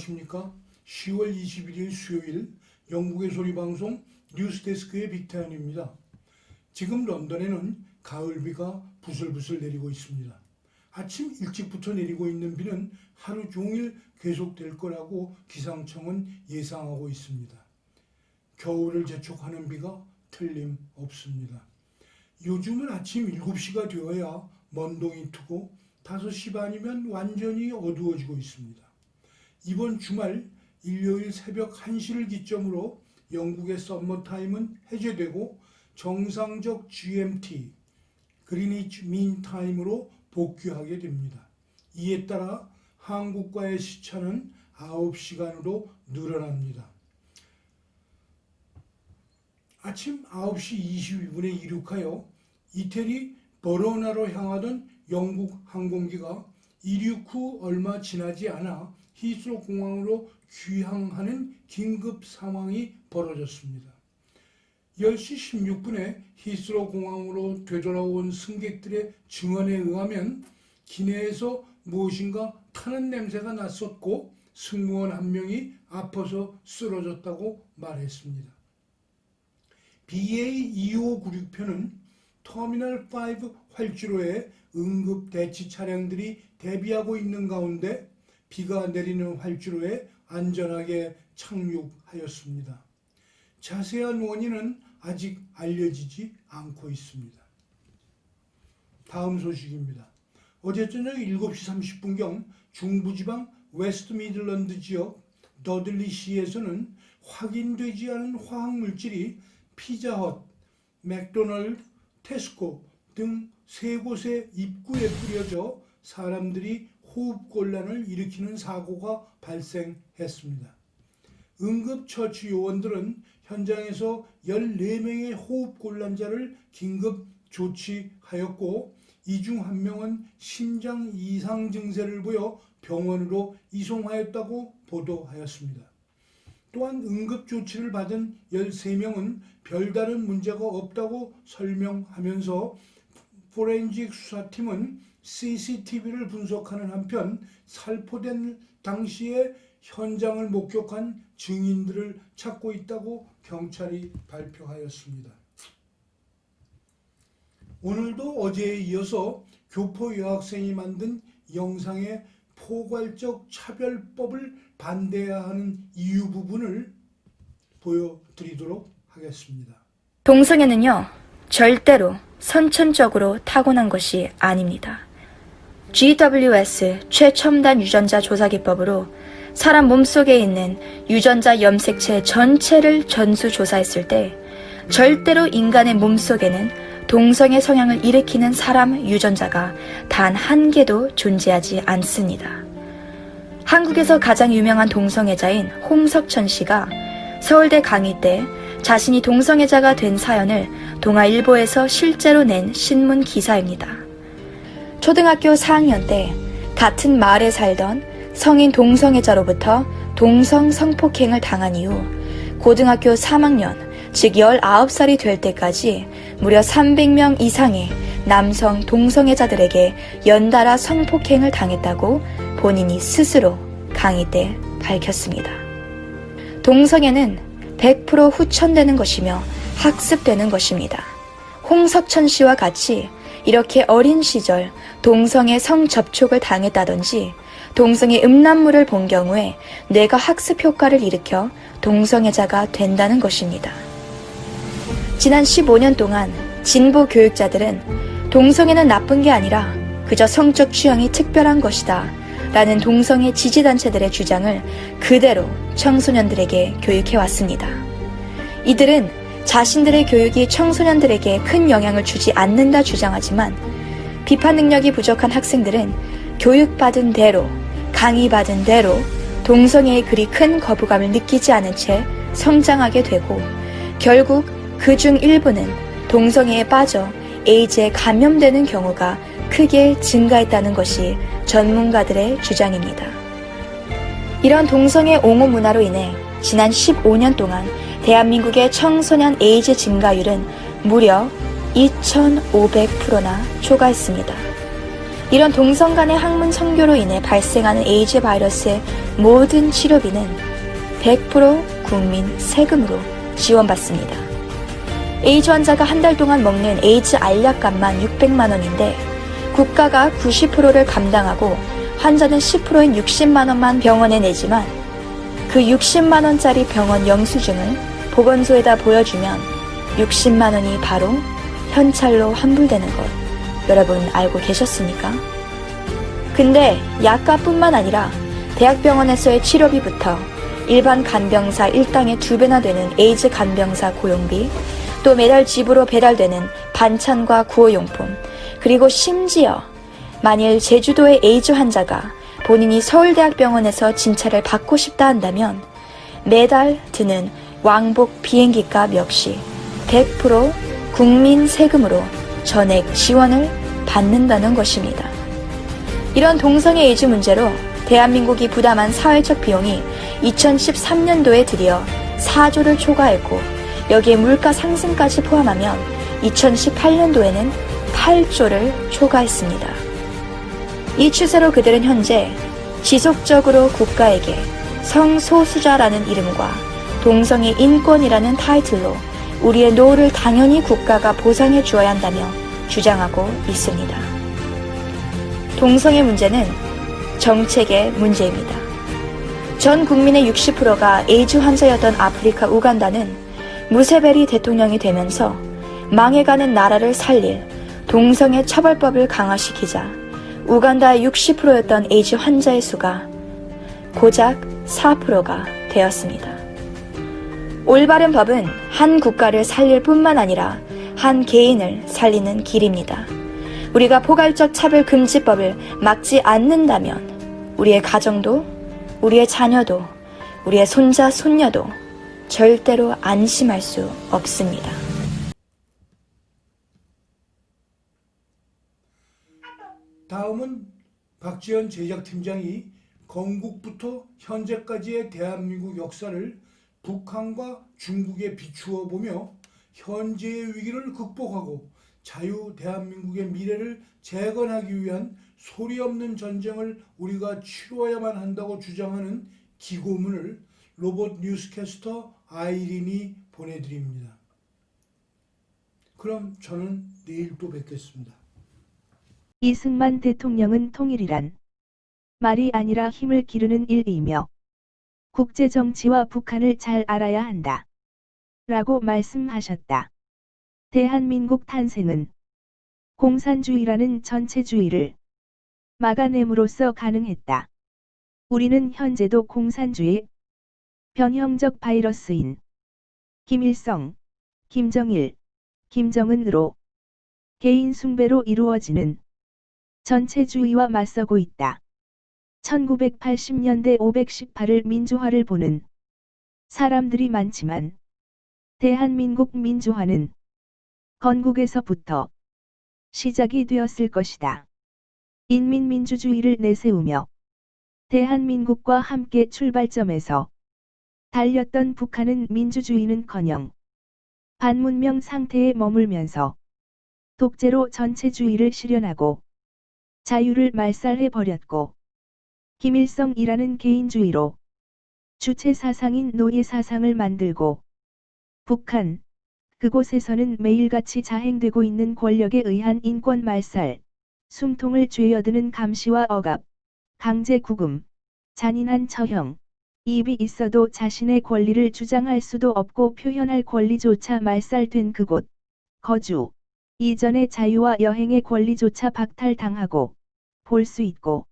안녕하십니까. 10월 21일 수요일 영국의 소리방송 뉴스데스크의 빅태현입니다. 지금 런던에는 가을비가 부슬부슬 내리고 있습니다. 아침 일찍부터 내리고 있는 비는 하루 종일 계속될 거라고 기상청은 예상하고 있습니다. 겨울을 재촉하는 비가 틀림없습니다. 요즘은 아침 7시가 되어야 먼동이 트고 5시 반이면 완전히 어두워지고 있습니다. 이번 주말 일요일 새벽 1시를 기점으로 영국의 서머타임은 해제되고 정상적 GMT, 그리니치 민 타임으로 복귀하게 됩니다. 이에 따라 한국과의 시차는 9시간으로 늘어납니다. 아침 9시 22분에 이륙하여 이태리 버로나로 향하던 영국 항공기가 이륙 후 얼마 지나지 않아 히스로 공항으로 귀향하는 긴급 상황이 벌어졌습니다. 10시 16분에 히스로 공항으로 되돌아온 승객들의 증언에 의하면 기내에서 무엇인가 타는 냄새가 났었고 승무원 한 명이 아파서 쓰러졌다고 말했습니다. BA2596편은 터미널 5 활주로에 응급 대치 차량들이 대비하고 있는 가운데 비가 내리는 활주로에 안전하게 착륙하였습니다. 자세한 원인은 아직 알려지지 않고 있습니다. 다음 소식입니다. 어제 저녁 7시 30분경 중부지방 웨스트 미들런드 지역 더들리시에서는 확인되지 않은 화학물질이 피자헛, 맥도널드, 테스코 등 3곳의 입구에 뿌려져 사람들이 호흡곤란을 일으키는 사고가 발생했습니다. 응급처치 요원들은 현장에서 14명의 호흡곤란자를 긴급 조치하였고 이 중 1명은 심장 이상 증세를 보여 병원으로 이송하였다고 보도하였습니다. 또한 응급조치를 받은 13명은 별다른 문제가 없다고 설명하면서 포렌식 수사팀은 CCTV를 분석하는 한편 살포된 당시에 현장을 목격한 증인들을 찾고 있다고 경찰이 발표하였습니다. 오늘도 어제에 이어서 교포 여학생이 만든 영상의 포괄적 차별법을 반대해야 하는 이유 부분을 보여드리도록 하겠습니다. 동성애는요, 절대로 선천적으로 타고난 것이 아닙니다. GWS 최첨단 유전자 조사 기법으로 사람 몸속에 있는 유전자 염색체 전체를 전수조사했을 때 절대로 인간의 몸속에는 동성애 성향을 일으키는 사람 유전자가 단 한 개도 존재하지 않습니다. 한국에서 가장 유명한 동성애자인 홍석천 씨가 서울대 강의 때 자신이 동성애자가 된 사연을 동아일보에서 실제로 낸 신문 기사입니다. 초등학교 4학년 때 같은 마을에 살던 성인 동성애자로부터 동성 성폭행을 당한 이후 고등학교 3학년, 즉 19살이 될 때까지 무려 300명 이상의 남성 동성애자들에게 연달아 성폭행을 당했다고 본인이 스스로 강의 때 밝혔습니다. 동성애는 100% 후천되는 것이며 학습되는 것입니다. 홍석천 씨와 같이 이렇게 어린 시절 동성애 성접촉을 당했다든지 동성애 음란물을 본 경우에 뇌가 학습 효과를 일으켜 동성애자가 된다는 것입니다. 지난 15년 동안 진보 교육자들은 동성애는 나쁜 게 아니라 그저 성적 취향이 특별한 것이다 라는 동성애 지지단체들의 주장을 그대로 청소년들에게 교육해왔습니다. 이들은 자신들의 교육이 청소년들에게 큰 영향을 주지 않는다 주장하지만 비판 능력이 부족한 학생들은 교육받은 대로, 강의받은 대로 동성애에 그리 큰 거부감을 느끼지 않은 채 성장하게 되고 결국 그중 일부는 동성애에 빠져 에이즈에 감염되는 경우가 크게 증가했다는 것이 전문가들의 주장입니다. 이런 동성애 옹호 문화로 인해 지난 15년 동안 대한민국의 청소년 에이즈 증가율은 무려 2,500%나 초과했습니다. 이런 동성 간의 학문 선교로 인해 발생하는 에이즈 바이러스의 모든 치료비는 100% 국민 세금으로 지원받습니다. 에이즈 환자가 한 달 동안 먹는 에이즈 알약값만 600만 원인데 국가가 90%를 감당하고 환자는 10%인 60만 원만 병원에 내지만 그 60만 원짜리 병원 영수증을 보건소에다 보여주면 60만 원이 바로 현찰로 환불되는 것 여러분 알고 계셨습니까? 근데 약값뿐만 아니라 대학병원에서의 치료비부터 일반 간병사 일당의 2배나 되는 에이즈 간병사 고용비, 또 매달 집으로 배달되는 반찬과 구호용품, 그리고 심지어 만일 제주도의 에이즈 환자가 본인이 서울대학병원에서 진찰을 받고 싶다 한다면 매달 드는 왕복 비행기값 역시 100% 국민 세금으로 전액 지원을 받는다는 것입니다. 이런 동성애 에이즈 문제로 대한민국이 부담한 사회적 비용이 2013년도에 드디어 4조를 초과했고 여기에 물가 상승까지 포함하면 2018년도에는 8조를 초과했습니다. 이 추세로 그들은 현재 지속적으로 국가에게 성소수자라는 이름과 동성애 인권이라는 타이틀로 우리의 노후를 당연히 국가가 보상해 주어야 한다며 주장하고 있습니다. 동성애 문제는 정책의 문제입니다. 전 국민의 60%가 에이즈 환자였던 아프리카 우간다는 무세베리 대통령이 되면서 망해가는 나라를 살릴 동성애 처벌법을 강화시키자 우간다의 60%였던 에이즈 환자의 수가 고작 4%가 되었습니다. 올바른 법은 한 국가를 살릴 뿐만 아니라 한 개인을 살리는 길입니다. 우리가 포괄적 차별금지법을 막지 않는다면 우리의 가정도, 우리의 자녀도, 우리의 손자, 손녀도 절대로 안심할 수 없습니다. 다음은 박지현 제작팀장이 건국부터 현재까지의 대한민국 역사를 북한과 중국에 비추어 보며 현재의 위기를 극복하고 자유 대한민국의 미래를 재건하기 위한 소리 없는 전쟁을 우리가 치러야만 한다고 주장하는 기고문을 로봇 뉴스캐스터 아이린이 보내드립니다. 그럼 저는 내일 또 뵙겠습니다. 이승만 대통령은 통일이란 말이 아니라 힘을 기르는 일이며 국제정치와 북한을 잘 알아야 한다. 라고 말씀하셨다. 대한민국 탄생은 공산주의라는 전체주의를 막아냄으로써 가능했다. 우리는 현재도 공산주의 변형적 바이러스인 김일성, 김정일, 김정은으로 개인 숭배로 이루어지는 전체주의와 맞서고 있다. 1980년대 518을 민주화를 보는 사람들이 많지만 대한민국 민주화는 건국에서부터 시작이 되었을 것이다. 인민민주주의를 내세우며 대한민국과 함께 출발점에서 달렸던 북한은 민주주의는커녕 반문명 상태에 머물면서 독재로 전체주의를 실현하고 자유를 말살해버렸고 김일성이라는 개인주의로 주체사상인 노예사상을 만들고 북한, 그곳에서는 매일같이 자행되고 있는 권력에 의한 인권 말살, 숨통을 쥐어드는 감시와 억압, 강제 구금, 잔인한 처형, 입이 있어도 자신의 권리를 주장할 수도 없고 표현할 권리조차 말살된 그곳, 거주, 이전의 자유와 여행의 권리조차 박탈당하고, 볼 수 있고,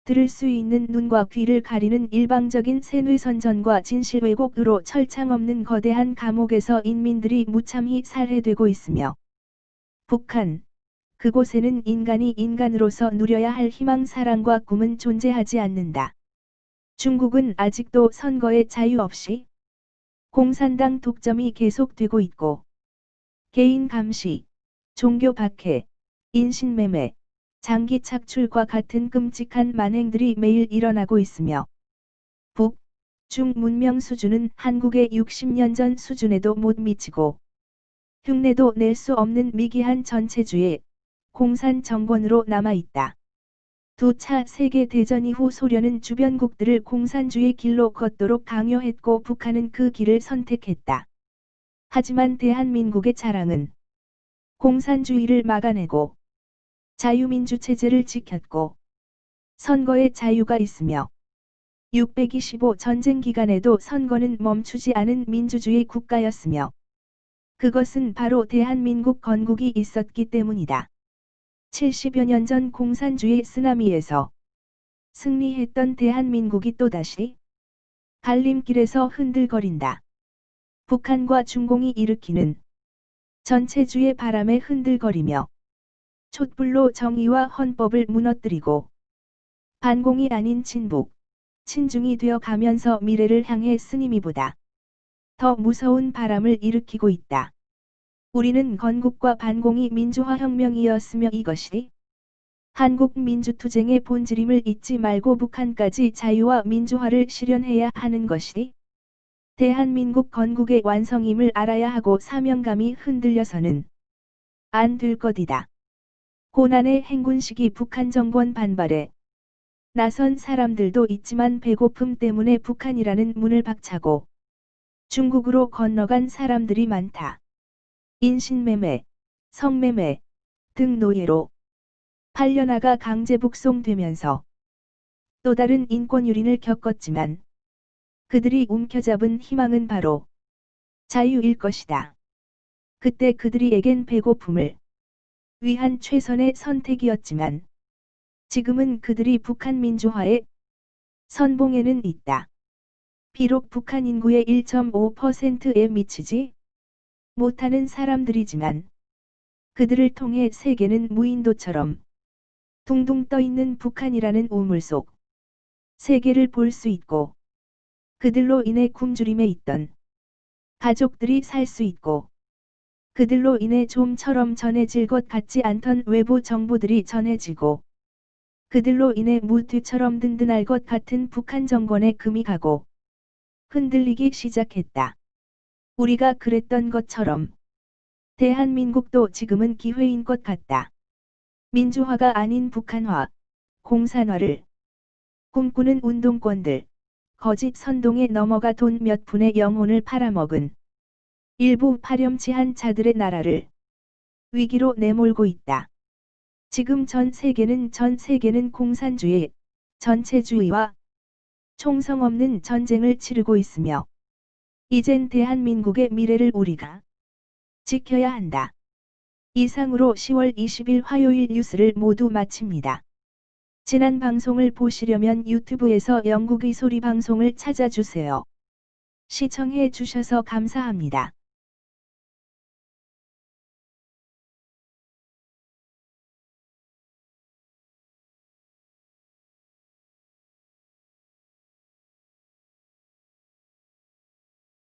들을 수 있는 눈과 귀를 가리는 일방적인 세뇌선전과 진실 왜곡으로 철창 없는 거대한 감옥에서 인민들이 무참히 살해되고 있으며 북한, 그곳에는 인간이 인간으로서 누려야 할 희망 사랑과 꿈은 존재하지 않는다. 중국은 아직도 선거의 자유 없이 공산당 독점이 계속되고 있고 개인 감시, 종교 박해, 인신매매, 장기 착출과 같은 끔찍한 만행들이 매일 일어나고 있으며 북, 중 문명 수준은 한국의 60년 전 수준에도 못 미치고 흉내도 낼 수 없는 미개한 전체주의 공산 정권으로 남아있다. 2차 세계대전 이후 소련은 주변국들을 공산주의 길로 걷도록 강요했고 북한은 그 길을 선택했다. 하지만 대한민국의 자랑은 공산주의를 막아내고 자유민주체제를 지켰고 선거의 자유가 있으며 625 전쟁 기간에도 선거는 멈추지 않은 민주주의 국가였으며 그것은 바로 대한민국 건국이 있었기 때문이다. 70여 년 전 공산주의 쓰나미에서 승리했던 대한민국이 또다시 갈림길에서 흔들거린다. 북한과 중공이 일으키는 전체주의 바람에 흔들거리며 촛불로 정의와 헌법을 무너뜨리고 반공이 아닌 친북, 친중이 되어 가면서 미래를 향해 스님이보다 더 무서운 바람을 일으키고 있다. 우리는 건국과 반공이 민주화혁명이었으며 이것이 한국 민주투쟁의 본질임을 잊지 말고 북한까지 자유와 민주화를 실현해야 하는 것이 대한민국 건국의 완성임을 알아야 하고 사명감이 흔들려서는 안 될 것이다. 고난의 행군 시기 북한 정권 반발에 나선 사람들도 있지만 배고픔 때문에 북한이라는 문을 박차고 중국으로 건너간 사람들이 많다. 인신매매, 성매매 등 노예로 팔려나가 강제 북송되면서 또 다른 인권유린을 겪었지만 그들이 움켜잡은 희망은 바로 자유일 것이다. 그때 그들이에겐 배고픔을 위한 최선의 선택이었지만 지금은 그들이 북한 민주화의 선봉에는 있다. 비록 북한 인구의 1.5%에 미치지 못하는 사람들이지만 그들을 통해 세계는 무인도처럼 둥둥 떠있는 북한이라는 우물 속 세계를 볼 수 있고 그들로 인해 굶주림에 있던 가족들이 살 수 있고 그들로 인해 좀처럼 전해질 것 같지 않던 외부 정보들이 전해지고 그들로 인해 무쇠처럼 든든할 것 같은 북한 정권의 금이 가고 흔들리기 시작했다. 우리가 그랬던 것처럼 대한민국도 지금은 기회인 것 같다. 민주화가 아닌 북한화, 공산화를 꿈꾸는 운동권들, 거짓 선동에 넘어가 돈 몇 푼의 영혼을 팔아먹은 일부 파렴치한 자들의 나라를 위기로 내몰고 있다. 지금 전 세계는 공산주의, 전체주의와 총성 없는 전쟁을 치르고 있으며 이젠 대한민국의 미래를 우리가 지켜야 한다. 이상으로 10월 20일 화요일 뉴스를 모두 마칩니다. 지난 방송을 보시려면 유튜브에서 영국의 소리 방송을 찾아주세요. 시청해 주셔서 감사합니다.